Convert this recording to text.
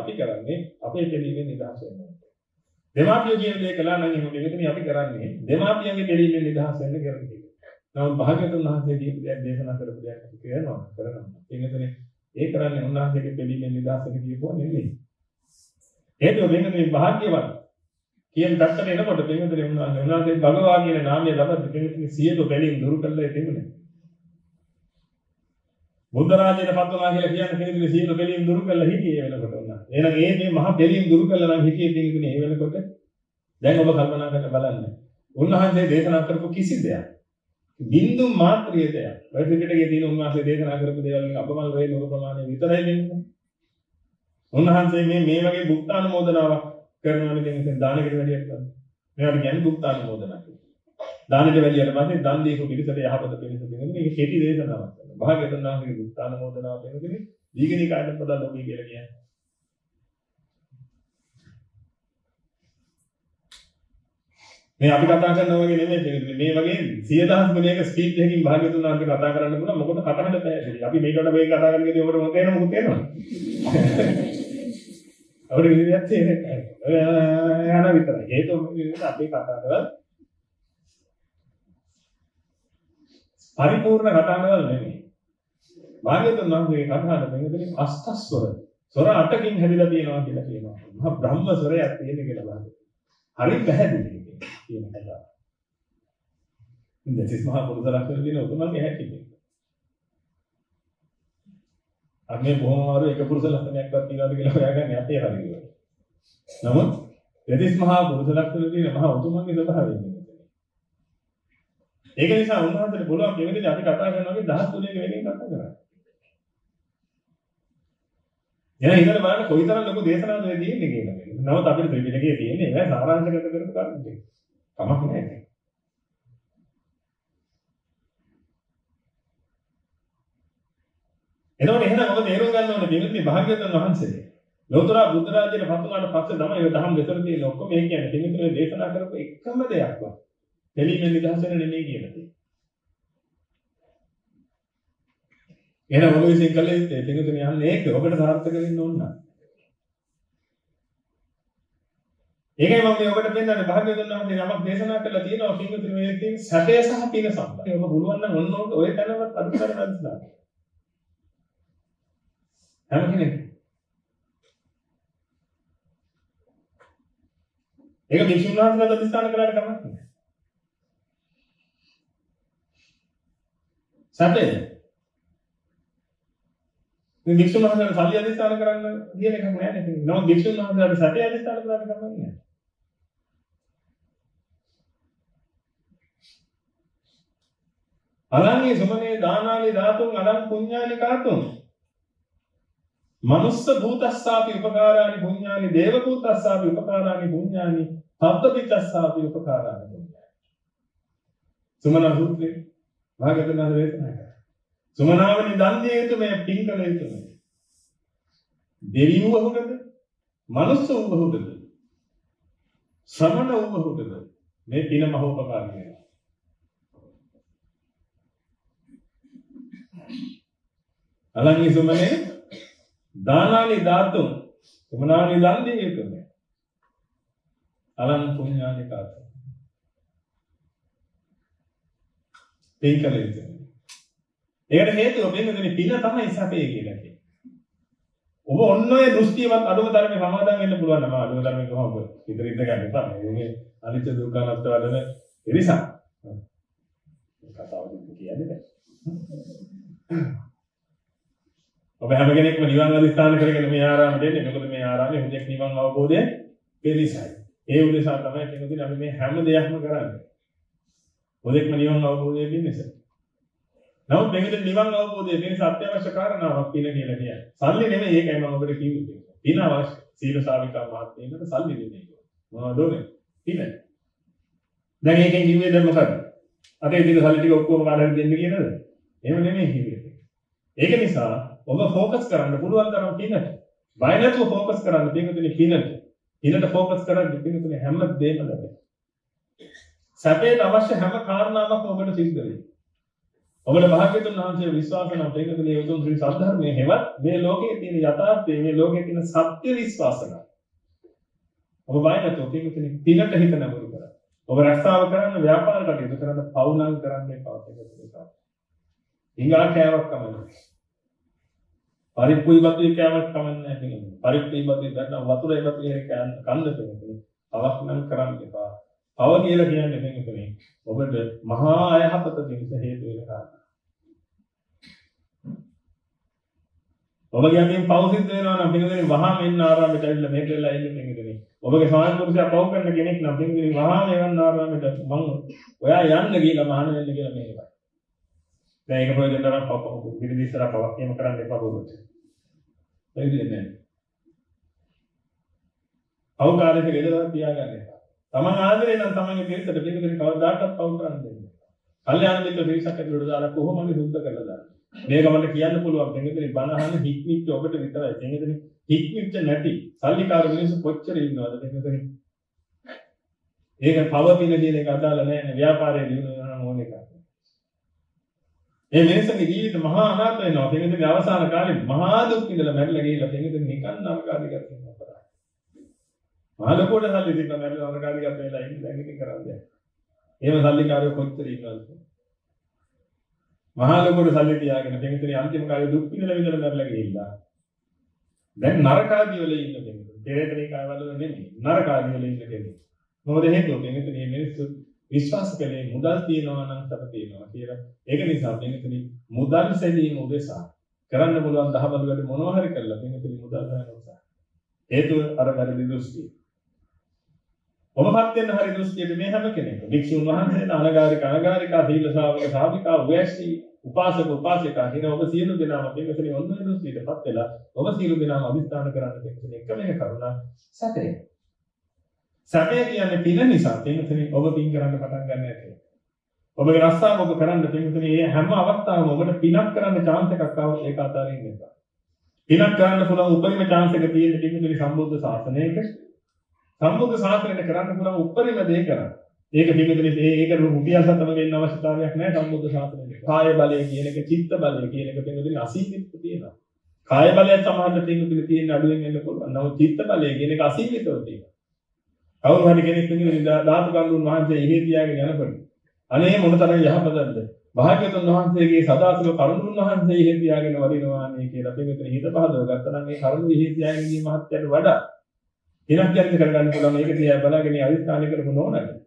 අපි කරන්නේ අපේ පිළිවෙලින් නිදහස් වෙන්න ඕනේ. දෙමාපියෝ කියන දේ කළා නම් එහෙම මෙතන අපි කරන්නේ දෙමාපියන්ගේ පිළිවෙලින් නිදහස් වෙන්න කරන්නේ. නමුත් භාග්‍යවතුන් වහන්සේ දීපු දෙයක් දේශනා කරපු දෙයක් අපි කරනවා. ඒකනේ ඒ කරන්නේ උන්වහන්සේගේ පිළිවෙලින් නිදහස් වෙන්න කියපුවා නෙමෙයි. ඒක වෙන්නේ භාග්‍යවත් කියන දත්තට එනකොට දෙවියන්ගේ උන්වහන්සේ භගවා කියන නාමය ලබද්දී දෙවියන්ගේ සියලු බැලීම් දුරු කළා තිබුණේ. බුද්ධ රාජ්‍යයට පත් වුණා කියලා කියන්නේ කෙනෙකුගේ සියලු බැලීම් දුරු කළා හිටියේ වෙනකොට උන්වහන්සේ. එහෙනම් මේ මහා බැලීම් දුරු කළා නම් හිටියේ දෙවියන්ගේ ඒ වෙනකොට දැන් ඔබ කල්පනා කරලා බලන්න. උන්වහන්සේ දේශනා කරපු කිසි දෙයක් බින්දු මාත්‍රිය දෙයක්. ඔය ත්‍රිපිටකයේ තියෙන උන්වහන්සේ දේශනා කරපු දේවල් වලින් අපමණ වේ නෝර ප්‍රමාණය විතරයි වෙන්නේ. උන්වහන්සේ මේ වගේ බුක්තානුමෝදනාවක් කරනවා නෙමෙයි දානකට වැඩියක් කරනවා. මේවට කියන්නේ බුක්තානුමෝදනා කියලා. දානෙට වැඩියට පස්සේ දන් දීපු පිළිසෙට යහපත පිළිස දෙන්නේ මේක කෙටි දේශනාවක් කරනවා. භාග්‍යවතුන් වහන්සේගේ බුක්තානුමෝදනාව වෙනකනේ දීගණිකායට පොඩක් ලෝකී කියලා කියන්නේ. මේ අපි කතා කරනවා වගේ නෙමෙයි මේ වගේ 100,000 ගුණයක ස්පීඩ් එකකින් භාග්‍යවතුන් වහන්සේ කතා කරන්න පුළුවන් මොකද කටහඬ පැහැදිලි. අපි මේකට මේ කතා කරන්නේ ඔබට මොකද තේරෙනවද මොකද තේරෙනවද? අපිට විදිහට තේරෙන්නේ නැහැ. යන විතරයි. ඒක අපි කතා කරලා පරිපූර්ණ කතාවල් නෙමෙයි. භාග්‍යවතුන් වහන්සේගේ කතාවට මෙතනින් අෂ්ටස්වර ස්වර 8කින් හැදිලා තියෙනවා කියලා කියනවා. මහා බ්‍රහ්ම ස්වරයක් තියෙන කියලා බලන්න. හරි පැහැදිලි කියන කතාව. ඉතින් සිස් මහා පුරුෂ ලක්ෂණ දින උතුමන්ගේ හැකියි. අපි බොහොම අමාරු එක පුරුෂ ලක්ෂණයක්වත් තියනවාද කියලා හොයාගන්නේ අපේ හරියට. නමුත් දෙතිස් මහා පුරුෂ ලක්ෂණ දින මහා උතුමන්ගේ ස්වභාවය මේක. ඒක නිසා උන්වහන්සේට පුළුවන් දෙවෙනිද අපි කතා කරනවා වගේ 10 තුනක වෙනින් කතා කරන්නේ. එහෙනම් ඉතින් බලන්න කොයිතරම් ලොකු දේශනාවක්ද තියෙන්නේ කියලා. නමුත් අපිට ත්‍රිපිටකයේ තියෙන්නේ ඒක සාරාංශගත කරපු කරුණු ටික. කමක් නැහැ. එතකොට එහෙනම් ඔබ තේරුම් ගන්න ඕනේ දෙවියන්ගේ භාග්‍යවතුන් වහන්සේ. ලෝතර බුද්ධ රාජ්‍යයට පත් වුණාට පස්සේ තමයි ඒ දහම් දෙතර තියෙන ඔක්කොම මේ කියන්නේ දෙවියන්ගේ දේශනා කරපු එකම දෙයක්වත්. දෙලිමෙන් නිදහස් වෙන නෙමෙයි කියන්නේ. එහෙනම් ඔබ විසින් කළ යුත්තේ දෙවියන්ගේ යන්නේ ඒක ඔබට සාර්ථක වෙන්න ඕන නම්. ඒකයි මම මේ ඔබට පෙන්නන්නේ භාග්‍යවතුන් වහන්සේ නමක් දේශනා කළා තියෙනවා පින්වතුනි මේ තියෙන සැපය සහ පින සම්බන්ධය. ඔබ පුළුවන් නම් ඔන්න ඔය තැනවත් අඩු කරගන්න ඉස්සලා. හැම කෙනෙක්. ඒක විසුණු වහන්සේලා අධිෂ්ඨාන කළාට කමක් නැහැ. සැපේ. මේ විසුණු වහන්සේලා සල්ලි අධිෂ්ඨාන කරන්න කියන එකක් නෑ නේද? නෝ විසුණු වහන්සේලාට සැපේ අධිෂ්ඨාන කළාට කමක් නැහැ. අලංගේ සමනේ දානාලි ධාතුන් අලං පුඤ්ඤානි කාතුන් මනුස්ස භූතස්සාපි උපකාරානි පුඤ්ඤානි දේව භූතස්සාපි උපකාරානි පුඤ්ඤානි පබ්බවිතස්සාපි උපකාරානි පුඤ්ඤානි සුමන සූත්‍රේ භාග්‍යවතුන් වහන්සේ දේශනා කළා. සුමනාවනි දන් දිය යුතු මේ පින් කළ යුතු මේ දෙවියෝ වහුටද මනුස්ස වහුටද ශ්‍රමණ වහුටද මේ පින මහෝපකාරී වෙනවා. අලංගේ සුමනේ දානානි ධාතුන් සුමනානි දන් දිය යුතු මේ අලං පුඤ්ඤානි කාත පින් කළ යුතු. ඒකට හේතුව වෙන්නේ පින තමයි සැපේ කියලා කියන්නේ. ඔබ ඔන්න ඔය දෘෂ්ටියවත් අඩුම තරමේ සමාදම් වෙන්න පුළුවන් නම් අඩුම තරමේ කොහොමද ඉදිරි ඉඳ ගන්න එපා. මේ අනිත්‍ය දුක්ඛ අනාත්ම වලන ඉරිසක්. කතාව දුක කියන්නේ නැහැ. ඔබ හැම කෙනෙක්ම නිවන් අධිෂ්ඨාන කරගෙන මේ ආරාමයට එන්නේ. මොකද මේ ආරාමයේ හුදෙක් නිවන් අවබෝධය පිළිසයි. ඒ උදෙසා තමයි කෙනෙකුට අපි මේ හැම දෙයක්ම කරන්නේ. හුදෙක්ම නිවන් අවබෝධය පිණිස. නමුත් මේකෙන් නිවන් අවබෝධය පිණිස අත්‍යවශ්‍ය කාරණාවක් පින කියලා කියන්නේ. සල්ලි නෙමෙයි ඒකයි මම ඔබට කිව්වේ. පින අවශ්‍ය. සීල ශාවිකා මහත්මියකට සල්ලි නෙමෙයි. මොනවද ඕනේ? පින. දැන් ඒකෙන් කිව්වේ දැන් මොකද? අතේ තියෙන සල්ලි ටික ඔක්කොම කාටද දෙන්න කියනද? එහෙම නෙමෙයි කිව්වේ. ඒක නිසා ඔබ ફોકસ කරන්න පුළුවන් තරම් පිනට. බය නැතුව ફોકસ කරන්න පින්තුනේ පිනට. පිනට ફોકસ කරද්දී පින්තුනේ හැම දෙයක්ම ලැබෙනවා. සැපේට අවශ්‍ය හැම කාරණාවක්ම ඔබට සිද්ධ වෙනවා. ඔබට භාග්‍යතුන් වහන්සේ විශ්වාස නම් පින්වතුනි උතුම් ශ්‍රී සද්ධර්මයේ හැවත් මේ ලෝකයේ තියෙන යථාර්ථය මේ ලෝකයේ තියෙන සත්‍ය විශ්වාස කරනවා. ඔබ බය නැතුව පින්වතුනි පිනට හිත නැඹුරු කරා. ඔබ රැස්තාව කරන්න ව්‍යාපාර කටයුතු කරන්න පවුනම් කරන්නේ පාපකතුනිකා. ඉංගා කෑවක් කමන්නේ. පරිප්පුයි බතුයි කෑවක් කමන්නේ නැහැ පින්වතුනි. පරිප්පුයි බතුයි ගන්න වතුරයි බතුයි කන්න පින්වතුනි. පවක් නම් කරන්න එපා. පව කියලා කියන්නේ පින්වතුනි ඔබට මහා අයහපත පිණිස හේතු වෙන කාරණා. ඔබගේ අතින් පව සිද්ධ වෙනවා නම් පින්වතුනි වහාම එන්න ආරාමයට ඇවිල්ලා මේක වෙලා ඉන්න පින්වතුනි. ඔබගේ සමාජ පුරුෂයා පව කරන කෙනෙක් නම් පින්වතුනි වහාම එවන්න ආරාමයට මම ඔයා යන්න ගිහලා මහාන වෙන්න කියලා මේකයි. දැන් ඒක ප්‍රයෝජන ගන්න පව විදිහට පවක් එහෙම කරන්න එපා බොරුවට. එයිද අවකාරයක ගෙදරක් තියාගන්න එපා. තමන් ආදරේ නම් තමන්ගේ පිරිසට පිළිගන්නේ කවදාකවත් පවු කරන්න දෙන්නේ නැහැ. කල්යාණ මිත්‍ර පිරිසක් ඇතුළට දාලා කොහොමද සුද්ධ කරලා දාන්නේ? මේක මට කියන්න පුළුවන්. දෙන්නේ බණ අහන්න හික්මිච්ච ඔබට විතරයි. දෙන්නේ හික්මිච්ච නැති සල්ලිකාර මිනිස්සු කොච්චර ඉන්නවද දෙන්නේ? ඒක පව පින කියන එක අදාළ නැහැ. ව්‍යාපාරයේ දිනන ඕන එකක්. මේ මිනිස්සුගේ ජීවිත මහා අනාථ වෙනවා. දෙන්නේ අවසාන කාලේ මහා දුක් විඳලා මැරිලා ගිහිල්ලා දෙන්නේ නිකන් නරකාදිගත වෙනවා. මහලොකුවට සල්ලි දෙන්න මැරලා වරකාලියක් වෙලා ඉන්නේ දැන් ඉතින් කරන්නේ. එහෙම සල්ලිකාරයෝ කොච්චර ඉන්නවද? මහලොකුවට සල්ලි තියාගෙන දෙන්නේ අන්තිම කාලේ දුක් විඳලා මැරලා ගිහිල්ලා. දැන් නරකාදී වල ඉන්න කෙනෙක්. දෙරේතේ කායවල නෙමෙයි. නරකාදී වල ඉන්න කෙනෙක්. මොකද හේතුව දෙන්නේ මේ මිනිස්සු විශ්වාස කළේ මුදල් තියනවා නම් සත තියනවා කියලා. ඒක නිසා දෙන්නේ මුදල් සැදීම උදෙසා කරන්න පුළුවන් දහබල වැඩ මොනවා හරි කරලා දෙන්නේ මුදල් හොයනවා. හේතුව අර වැරදි දෘෂ්ටිය. ඔබපත් වෙන හරි දෘෂ්ටියට මේ හැම කෙනෙක්ම වික්ෂුන් වහන්සේලා අනගාരികා සීල ශ්‍රාවක ශාවිකා උයැස්සි උපාසක උපාසිකා කියන ඔබ සියලු දෙනාම මේකෙන් ඔන්න දෘෂ්ටියටපත් වෙලා ඔබ සියලු දෙනාම අදිස්ථාන කරන්න කියන එකම එක කරුණා සැපේ. සැපේ කියන්නේ පින නිසා පින්තුනි ඔබ පින් කරන්න පටන් ගන්න ඇති. ඔබගේ රස්සාව ඔබ කරන්න පින්තුනි මේ හැම අවස්ථාවම ඔබට පිනක් කරන්න chance එකක් ආවොත් ඒක අතාරින්න එපා. පිනක් කරන්න පුළුවන් උපරිම chance එක තියෙන පින්තුනි සම්බුද්ධ ශාසනයක සම්බුද්ධ ශාසනයට කරන්න පුළුවන් උපරිම දේ කරන්න. ඒක පිළිගන්නේ ඒක රුපියල් සතම දෙන්න අවශ්‍යතාවයක් නැහැ සම්බුද්ධ ශාසනයේ. කාය බලය කියන එක, චිත්ත බලය කියන එක පිළිගන්නේ අසීමිත තියෙනවා. කාය බලය සමහරට පිළිගන්නේ තියෙන අඩුවෙන් එන්න පුළුවන්. නමුත් චිත්ත බලය කියන එක අසීමිතව තියෙනවා. කවුරු හරි කෙනෙක් පිළිගන්නේ ධාතු කඳුන් වහන්සේ ඉහි තියාගෙන යනකොට අනේ මොනතරම් යහපතක්ද? භාග්‍යවතුන් වහන්සේගේ සදාසිව කරුණුන් වහන්සේ ඉහි තියාගෙන වඩිනවා නේ කියලා පිළිගන්නේ හිත පහදව ගත්තා නම් මේ කරුණු ඉහි තියාගෙන ඉන්න මහත්යට වඩා ඉනක් යන්න කරගන්න පුළුවන්. ඒක දිහා බලාගෙන අදිස්ථාන කරපු නෝනට